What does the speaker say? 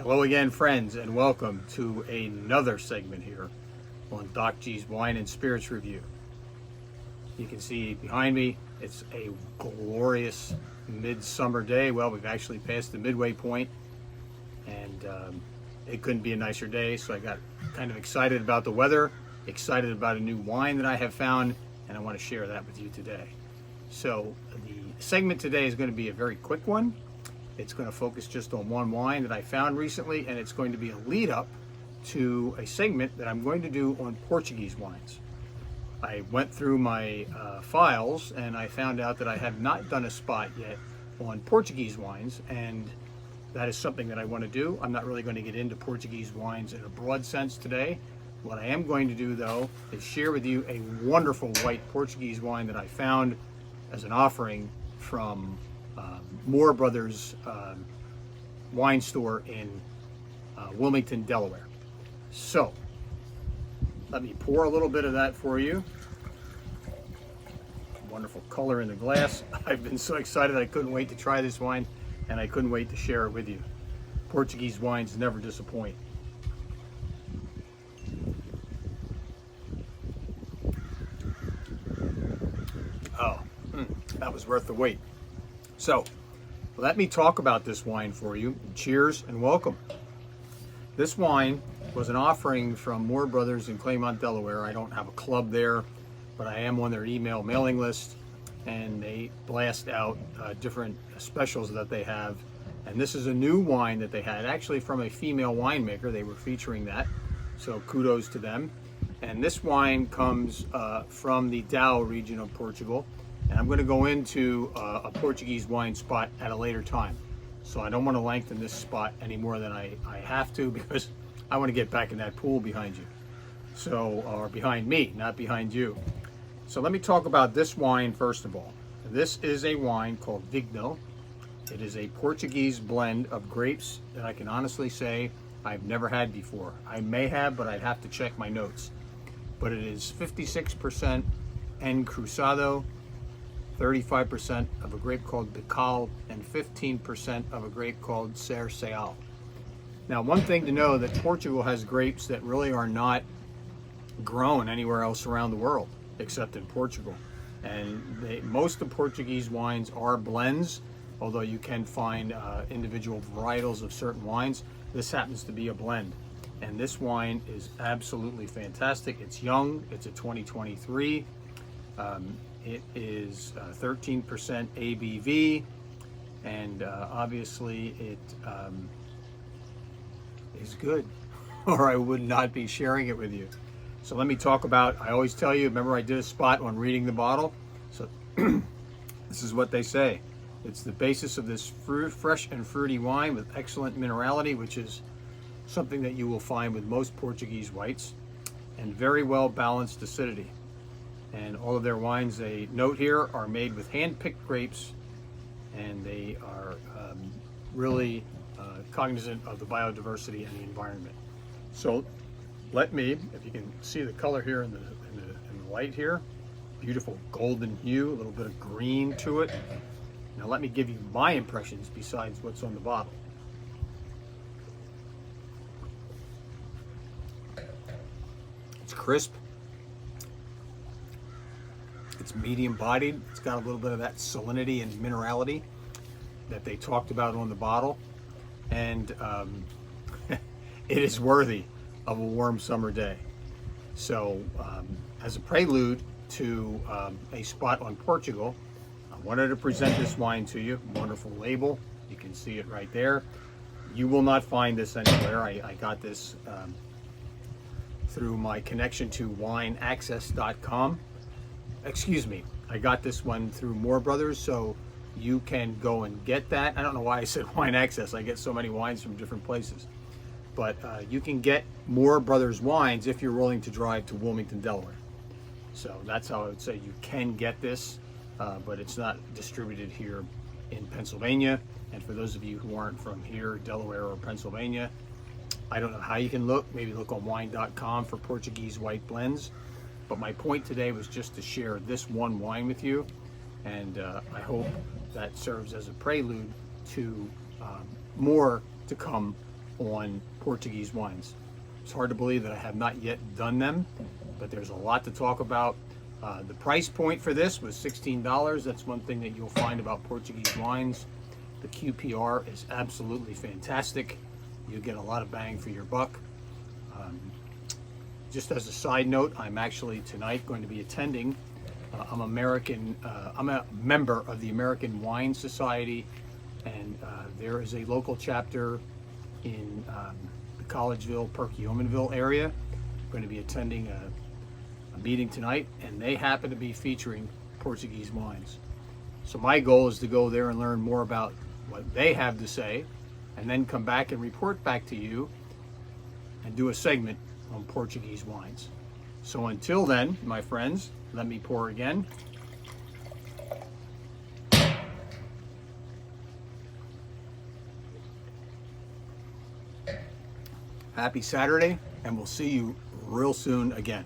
Hello again, friends, and welcome to another segment here on Doc G's Wine and Spirits Review. You can see behind me, it's a glorious midsummer day. Well, we've actually passed the midway point, and it couldn't be a nicer day, so I got kind of excited about the weather, excited about a new wine that I have found, and I want to share that with you today. So the segment today is going to be a very quick one. It's going to focus just on one wine that I found recently, and it's going to be a lead up to a segment that I'm going to do on Portuguese wines. I went through my files and I found out that I have not done a spot yet on Portuguese wines, and that is something that I want to do. I'm not really going to get into Portuguese wines in a broad sense today. What I am going to do though is share with you a wonderful white Portuguese wine that I found as an offering from Moore Brothers wine store in Wilmington, Delaware. So let me pour a little bit of that for you. Wonderful color in the glass. I've been so excited I couldn't wait to try this wine, and I couldn't wait to share it with you. Portuguese wines never disappoint. Oh, that was worth the wait. So let me talk about this wine for you. Cheers and welcome. This wine was an offering from Moore Brothers in Claymont, Delaware. I don't have a club there, but I am on their email mailing list, and they blast out different specials that they have. And this is a new wine that they had, actually from a female winemaker. They were featuring that, so kudos to them. And this wine comes from the Dow region of Portugal. And I'm going to go into a Portuguese wine spot at a later time. So I don't want to lengthen this spot any more than I have to, because I want to get back in that pool behind you. So, or behind me, not behind you. So let me talk about this wine first of all. This is a wine called Vigno. It is a Portuguese blend of grapes that I can honestly say I've never had before. I may have, but I'd have to check my notes. But it is 56% Encruzado, 35% of a grape called Bical, and 15% of a grape called Cerceal. Now, one thing to know that Portugal has grapes that really are not grown anywhere else around the world except in Portugal. And most of Portuguese wines are blends, although you can find individual varietals of certain wines. This happens to be a blend. And this wine is absolutely fantastic. It's young, it's a 2023. It is 13% ABV, and obviously it is good, or I would not be sharing it with you. So let me talk about, I always tell you, remember I did a spot on reading the bottle? So this is what they say. It's the basis of this fresh and fruity wine with excellent minerality, which is something that you will find with most Portuguese whites, and very well balanced acidity. And all of their wines, they note here, are made with hand-picked grapes, and they are really cognizant of the biodiversity and the environment. So let me, if you can see the color here in the light here, beautiful golden hue, a little bit of green to it. Now let me give you my impressions besides what's on the bottle. It's crisp. It's medium bodied. It's got a little bit of that salinity and minerality that they talked about on the bottle. And it is worthy of a warm summer day. So as a prelude to a spot on Portugal, I wanted to present this wine to you. Wonderful label. You can see it right there. You will not find this anywhere. I got this through my connection to wineaccess.com. Excuse me, I got this one through Moore Brothers, so you can go and get that. I don't know why I said Wine Access. I get so many wines from different places. But you can get Moore Brothers wines if you're willing to drive to Wilmington, Delaware. So that's how I would say you can get this, but it's not distributed here in Pennsylvania. And for those of you who aren't from here, Delaware or Pennsylvania, I don't know how you can look. Maybe look on wine.com for Portuguese white blends. But my point today was just to share this one wine with you, and I hope that serves as a prelude to more to come on Portuguese wines. It's hard to believe that I have not yet done them, but there's a lot to talk about. The price point for this was $16. That's one thing that you'll find about Portuguese wines. The QPR is absolutely fantastic. You get a lot of bang for your buck. Just as a side note, I'm actually tonight going to be attending. I'm a member of the American Wine Society, and there is a local chapter in the Collegeville, Perkiomenville area. I'm going to be attending a meeting tonight, and they happen to be featuring Portuguese wines. So my goal is to go there and learn more about what they have to say, and then come back and report back to you and do a segment on Portuguese wines. So until then, my friends, let me pour again. Happy Saturday, and we'll see you real soon again.